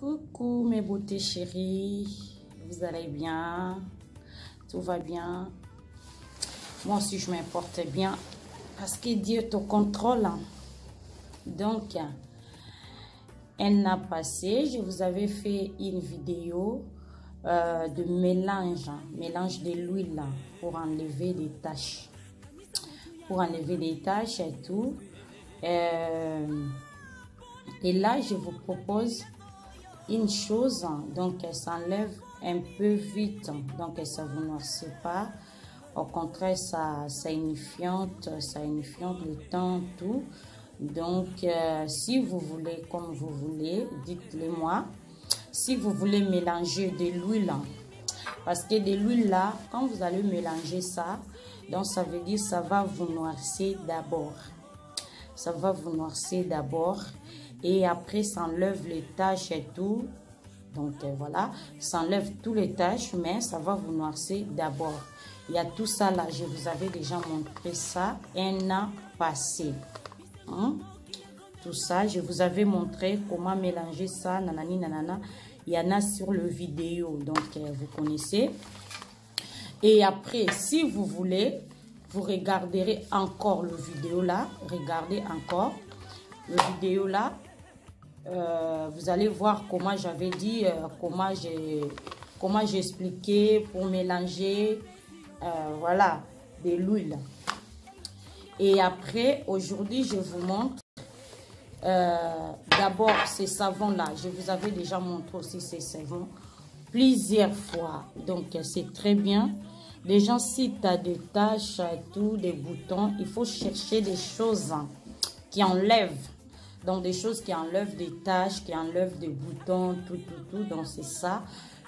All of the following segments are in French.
Coucou mes beautés chéries, vous allez bien? Tout va bien? Moi aussi je m'importe bien parce que Dieu est au contrôle. Donc, un an passé, je vous avais fait une vidéo de mélange de l'huile pour enlever des taches. Pour enlever des taches et tout. Et là, je vous propose une chose, donc elle s'enlève un peu vite, donc ça vous noircit pas. Au contraire, ça unifiante le temps, tout. Donc, si vous voulez, comme vous voulez, dites-le moi. Si vous voulez mélanger de l'huile, parce que de l'huile là, quand vous allez mélanger ça, donc ça veut dire ça va vous noircir d'abord. Ça va vous noircir d'abord. Et après, ça enlève les taches et tout. Donc, voilà. Ça enlève tous les taches, mais ça va vous noircir d'abord. Il y a tout ça là. Je vous avais déjà montré ça un an passé. Tout ça, je vous avais montré comment mélanger ça. Nanani, nanana. Il y en a sur le vidéo. Donc, vous connaissez. Et après, si vous voulez, vous regarderez encore le vidéo là. Regardez encore le vidéo là. Vous allez voir comment j'avais dit, comment j'ai expliqué pour mélanger, voilà, de l'huile. Et après, aujourd'hui, je vous montre d'abord ces savons-là. Je vous avais déjà montré aussi ces savons plusieurs fois. Donc, c'est très bien. Les gens, si tu as des taches, tout, des boutons, il faut chercher des choses qui enlèvent. Donc, des choses qui enlèvent des taches, qui enlèvent des boutons, tout. Donc, c'est ça,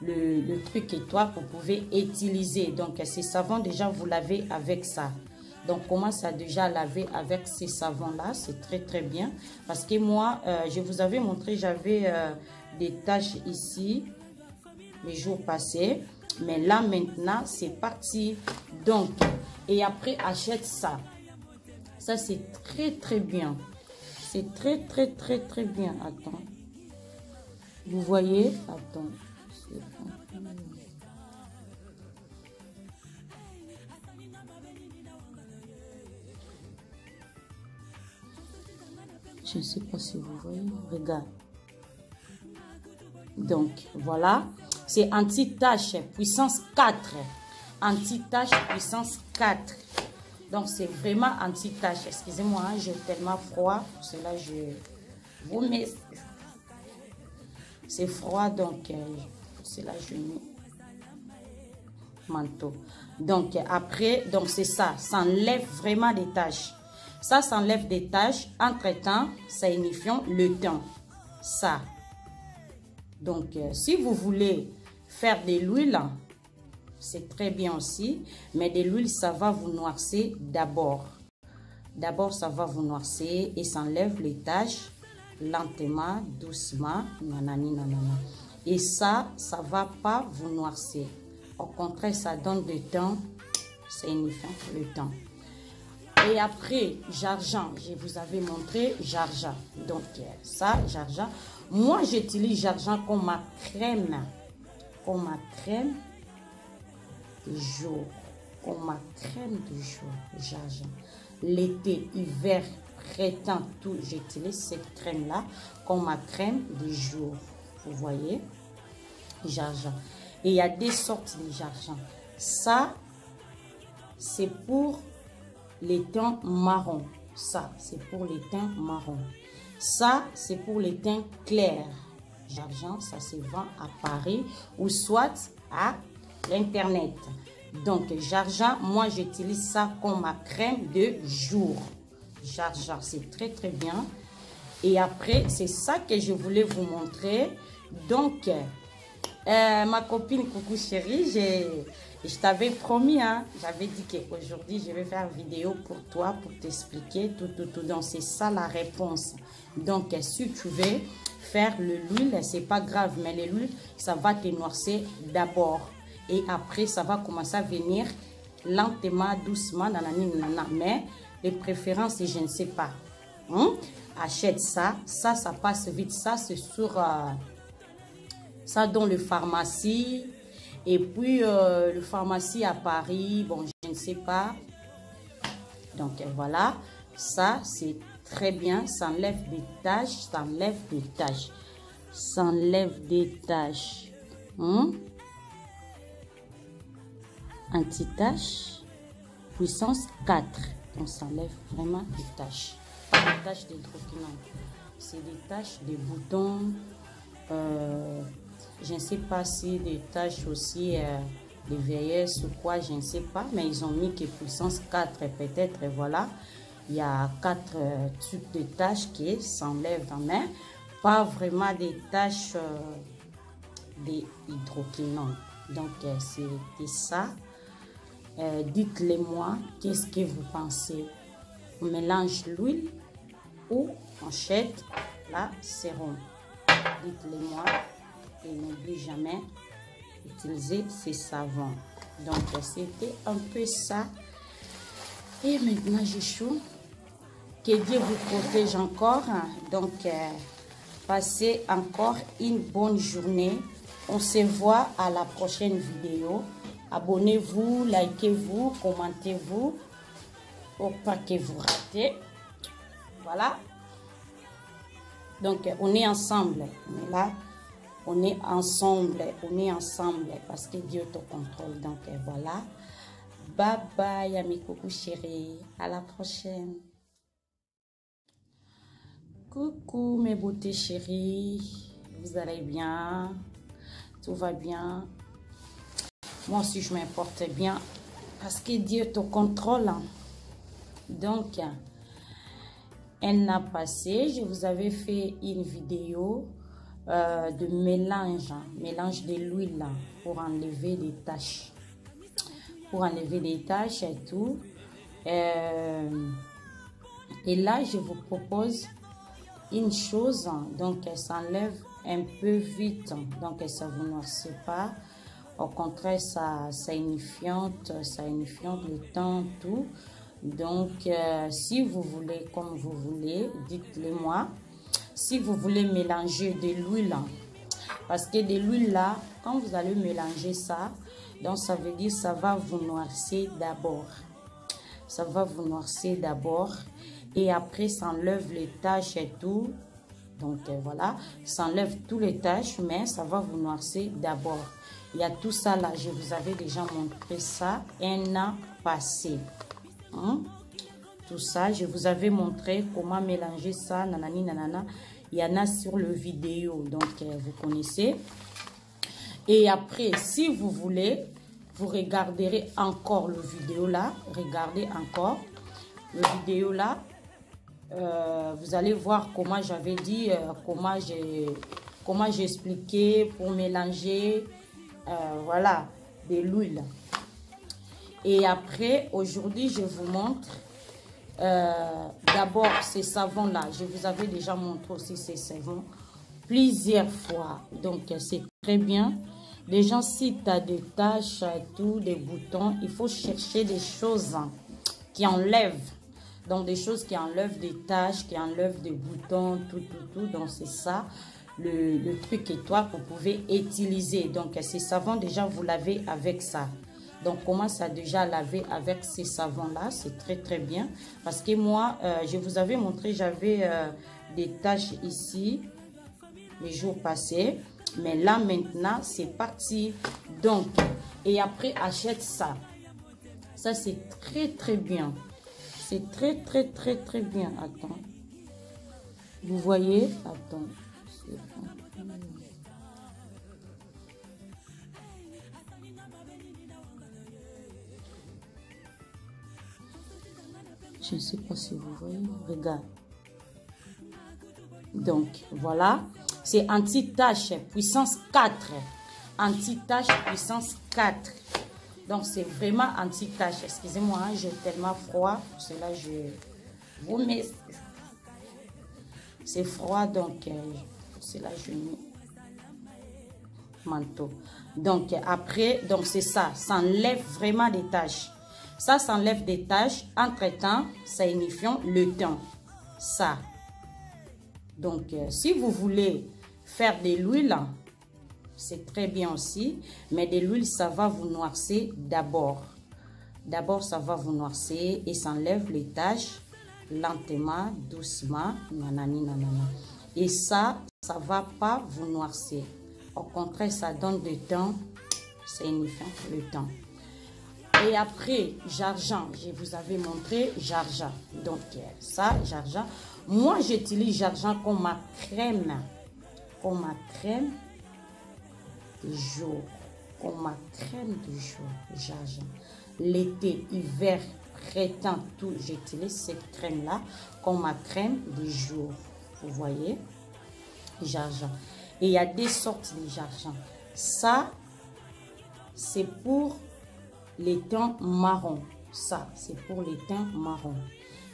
le truc et toi, vous pouvez utiliser. Donc, ces savons, déjà, vous lavez avec ça. Donc, commence à déjà laver avec ces savons-là. C'est très, très bien. Parce que moi, je vous avais montré, j'avais des taches ici, les jours passés. Mais là, maintenant, c'est parti. Donc, et après, achète ça. Ça, c'est très, très bien. C'est très, très, très, très bien. Attends. Vous voyez? Attends. Je ne sais pas si vous voyez. Regarde. Donc, voilà. C'est anti-tache puissance 4. Anti-tache puissance 4. Donc, c'est vraiment anti-tache. Excusez-moi, hein, j'ai tellement froid. Pour cela, je vous mets... C'est froid, donc, pour cela, je mets manteau. Donc, après, donc c'est ça. Ça enlève vraiment des taches. Ça enlève des taches. Entre-temps, ça unifie le teint. Ça. Donc, si vous voulez faire de l'huile... C'est très bien aussi, mais de l'huile, ça va vous noircir d'abord. D'abord, ça va vous noircir et ça enlève les taches lentement, doucement, nanani, nanana. Et ça va pas vous noircir. Au contraire, ça donne du temps, c'est unifiant le temps. Et après, Jarjan, je vous avais montré Jarjan. Donc, ça, Jarjan. Moi, j'utilise Jarjan comme ma crème. Comme ma crème de jour, comme ma crème de jour, Jarjan. L'été, hiver, printemps, tout, j'utilise cette crème-là comme ma crème de jour. Vous voyez, Jarjan. Et il y a des sortes de Jarjan. Ça, c'est pour les teints marrons. Ça, c'est pour les teints marrons. Ça, c'est pour les teints clairs. Jarjan, ça se vend à Paris ou soit à l'Internet. Donc, Jarjan, moi, j'utilise ça comme ma crème de jour. Jarjan, c'est très, très bien. Et après, c'est ça que je voulais vous montrer. Donc, ma copine, coucou chérie, je t'avais promis, hein, j'avais dit qu'aujourd'hui, je vais faire une vidéo pour toi, pour t'expliquer tout. Donc, c'est ça la réponse. Donc, si tu veux faire l'huile, c'est pas grave, mais l'huile, ça va te noircir d'abord. Et après, ça va commencer à venir lentement, doucement, nanana. Mais les préférences, je ne sais pas. Achète ça. Ça passe vite. Ça, c'est sur Ça dans le pharmacie. Et puis, le pharmacie à Paris, bon, je ne sais pas. Donc, voilà. Ça, c'est très bien. Ça enlève des taches. Ça enlève des taches. Ça enlève des taches. Anti-tache. Puissance 4. Donc, ça enlève vraiment des taches. Pas des taches d'hydroquinone. C'est des taches, des boutons. Je ne sais pas si des taches aussi de vieillesse ou quoi, je ne sais pas. Mais ils ont mis que puissance 4 peut-être. Voilà. Il y a 4 types de taches qui s'enlèvent dans main. Pas vraiment des taches d'hydroquinone. Donc, c'était ça. Dites-le moi, qu'est-ce que vous pensez? On mélange l'huile ou on jette la sérum. Dites-le moi et n'oublie jamais d'utiliser ces savons. Donc, c'était un peu ça. Et maintenant, j'ai chaud. Que Dieu vous protège encore. Donc, passez encore une bonne journée. On se voit à la prochaine vidéo. Abonnez-vous, likez-vous, commentez-vous pour pas que vous ratez. Voilà. Donc, on est ensemble. On est là. On est ensemble. On est ensemble parce que Dieu te contrôle. Donc, voilà. Bye bye, amis coucou chérie. À la prochaine. Coucou mes beautés chéries. Vous allez bien? Tout va bien? Moi aussi, je m'importe bien parce que Dieu te contrôle. Donc, un an passé, je vous avais fait une vidéo de mélange de l'huile pour enlever des taches. Pour enlever des taches et tout. Et là, je vous propose une chose. Donc, elle s'enlève un peu vite. Donc, ça ne vous noircit pas. Au contraire, ça unifiante le temps, tout. Donc, si vous voulez, comme vous voulez, dites-le moi. Si vous voulez mélanger de l'huile, parce que de l'huile là, quand vous allez mélanger ça, donc ça veut dire ça va vous noircir d'abord. Ça va vous noircir d'abord. Et après, ça enlève les taches et tout. Donc, voilà, ça enlève tous les taches, mais ça va vous noircir d'abord. Il y a tout ça là, je vous avais déjà montré ça un an passé. Tout ça, je vous avais montré comment mélanger ça, nanani, nanana. Il y en a sur le vidéo, donc vous connaissez. Et après, si vous voulez, vous regarderez encore le vidéo là. Regardez encore le vidéo là. Vous allez voir comment j'avais dit, comment j'ai expliqué pour mélanger. Voilà, de l'huile. Et après, aujourd'hui, je vous montre d'abord ces savons-là. Je vous avais déjà montré aussi ces savons plusieurs fois. Donc, c'est très bien. Les gens, si tu as des taches, tout, des boutons, il faut chercher des choses qui enlèvent. Donc, des choses qui enlèvent des taches, qui enlèvent des boutons, tout. Donc, c'est ça. Le truc et toi, vous pouvez utiliser. Donc, ces savons, déjà, vous lavez avec ça. Donc, commence à déjà laver avec ces savons-là. C'est très, très bien. Parce que moi, je vous avais montré, j'avais des taches ici les jours passés. Mais là, maintenant, c'est parti. Donc, et après, achète ça. Ça, c'est très, très bien. C'est très, très, très, très bien. Attends. Vous voyez? Attends. Je ne sais pas si vous voyez. Regarde. Donc, voilà. C'est anti-tache puissance 4. Anti-tache puissance 4. Donc, c'est vraiment anti-tache. Excusez-moi, hein, j'ai tellement froid. Pour cela, je vous mets... C'est froid, donc c'est là je mets manteau. Donc après, donc c'est ça, ça enlève vraiment des taches. Ça enlève des taches. Entre-temps, ça unifie le teint. Ça. Donc si vous voulez faire de l'huile, c'est très bien aussi. Mais de l'huile, ça va vous noircir d'abord. D'abord, ça va vous noircir et ça enlève les taches lentement, doucement. Nanani, nanana. Et ça va pas vous noircir. Au contraire, ça donne du temps. C'est unifiant le temps. Et après, Jarjan, je vous avais montré Jarjan. Donc, ça, Jarjan. Moi, j'utilise Jarjan comme ma crème. Comme ma crème du jour. Comme ma crème du jour, Jarjan. L'été, hiver, printemps, tout, j'utilise cette crème-là comme ma crème du jour. Vous voyez? Jarjan. Et il y a des sortes de Jarjan. Ça, c'est pour les teints marrons. Ça, c'est pour les teints marrons.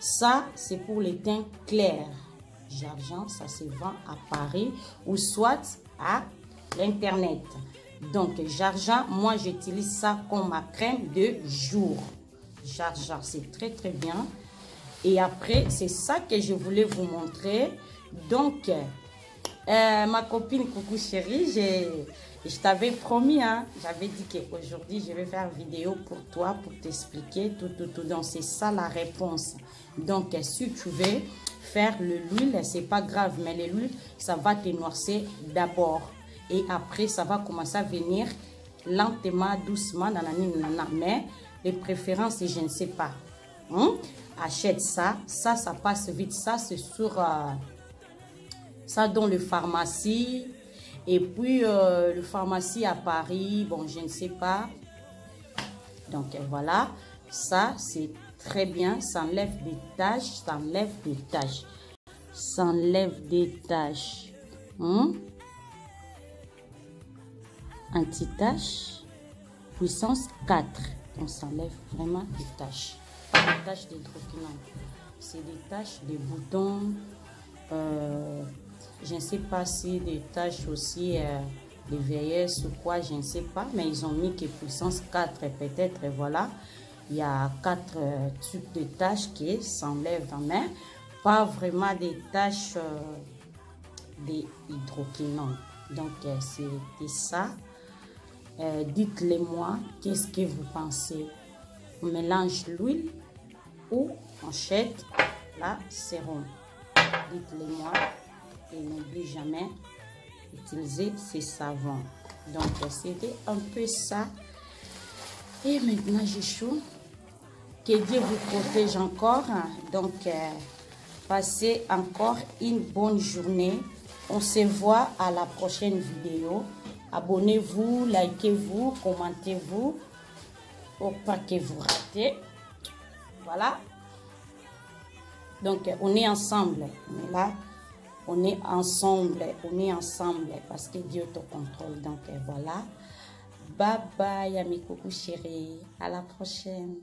Ça, c'est pour les teints clairs. Jarjan, ça se vend à Paris ou soit à l'internet. Donc, Jarjan, moi, j'utilise ça comme ma crème de jour. Jarjan, c'est très, très bien. Et après, c'est ça que je voulais vous montrer. Donc, ma copine, coucou chérie, je t'avais promis, hein, j'avais dit qu'aujourd'hui, je vais faire une vidéo pour toi, pour t'expliquer tout. Donc, c'est ça la réponse. Donc, si tu veux faire l'huile, c'est pas grave, mais l'huile, ça va te noircir d'abord. Et après, ça va commencer à venir lentement, doucement, nanana. Mais les préférences, je ne sais pas. Achète ça. Ça passe vite. Ça, c'est sur... ça dans le pharmacie. Et puis, le pharmacie à Paris, bon, je ne sais pas. Donc, voilà. Ça, c'est très bien. Ça enlève des taches. Ça enlève des taches. Ça enlève des taches. Anti-tache. Puissance 4. On s'enlève vraiment des taches. Pas des taches d'hydroquinone. C'est des taches de boutons. Je ne sais pas si des taches aussi de vieillesse ou quoi, je ne sais pas. Mais ils ont mis que puissance 4 peut-être. Voilà. Il y a 4 types de taches qui s'enlèvent dans la main. Pas vraiment des taches d'hydroquinone. Donc, c'était ça. Dites-le moi, qu'est-ce que vous pensez? On mélange l'huile ou on achète la sérum? Dites-le moi et n'oubliez jamais d'utiliser ces savons. Donc, c'était un peu ça. Et maintenant, j'ai chaud. Que Dieu vous protège encore. Donc, passez encore une bonne journée. On se voit à la prochaine vidéo. Abonnez-vous, likez-vous, commentez-vous pour pas que vous ratez. Voilà. Donc, on est ensemble. On est là. On est ensemble. On est ensemble parce que Dieu te contrôle. Donc, voilà. Bye bye, mes coucou chéris. À la prochaine.